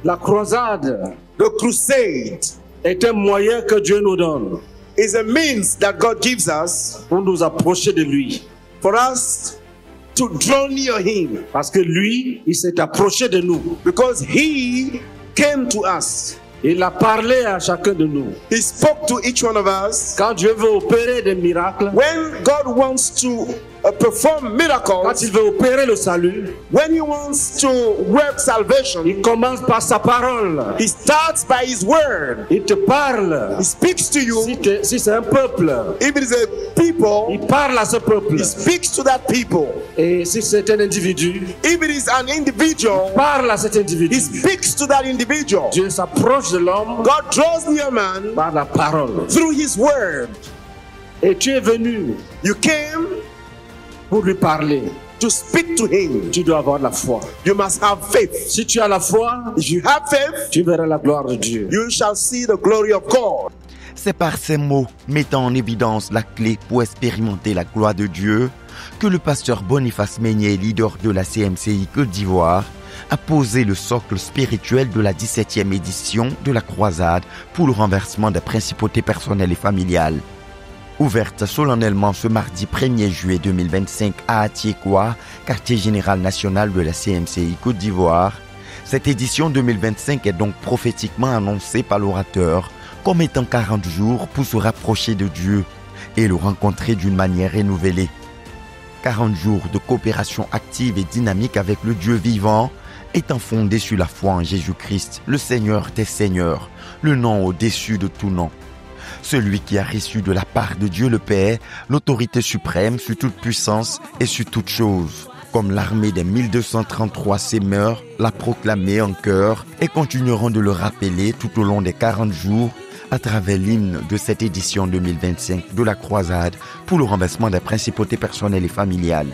La croisade The crusade est un moyen que Dieu nous donne is a means that God gives us pour nous approcher de lui. for us to draw near Him, Parce que lui, il s'est approché de nous. because He came to us. Il a parlé à chacun de nous. He spoke to each one of us. Quand Dieu veut opérer des miracles, When God wants to perform quand miracles, il veut opérer le salut, when He wants to work salvation, il commence par sa parole. He starts by His word. Il te parle. He speaks to you. Si c'est un peuple, If it is a people, il parle à ce peuple. He speaks to that people. Et si c'est un individu, If it is an individual, parle à cet He individu. speaks to that individual. Dieu s'approche de l'homme God draws near man par la parole. through His word. Et tu es venu You came pour lui parler. to speak to Him. Tu dois avoir la foi. You must have faith. Si tu as la foi, If you have faith, tu verras la gloire de Dieu. you shall see the glory of God. C'est par ces mots mettant en évidence la clé pour expérimenter la gloire de Dieu que le pasteur Boniface Meignet, leader de la CMCI Côte d'Ivoire, a posé le socle spirituel de la 17e édition de la croisade pour le renversement des principautés personnelles et familiales. Ouverte solennellement ce mardi 1er juillet 2025 à Atiekwa, quartier général national de la CMCI Côte d'Ivoire, cette édition 2025 est donc prophétiquement annoncée par l'orateur comme étant 40 jours pour se rapprocher de Dieu et le rencontrer d'une manière renouvelée. 40 jours de coopération active et dynamique avec le Dieu vivant, étant fondé sur la foi en Jésus-Christ, le Seigneur des Seigneurs, le nom au-dessus de tout nom. Celui qui a reçu de la part de Dieu le Père l'autorité suprême sur toute puissance et sur toute chose. Comme l'armée des 1233 sémeurs l'a proclamé en chœur et continueront de le rappeler tout au long des 40 jours à travers l'hymne de cette édition 2025 de la croisade pour le renversement des principautés personnelles et familiales.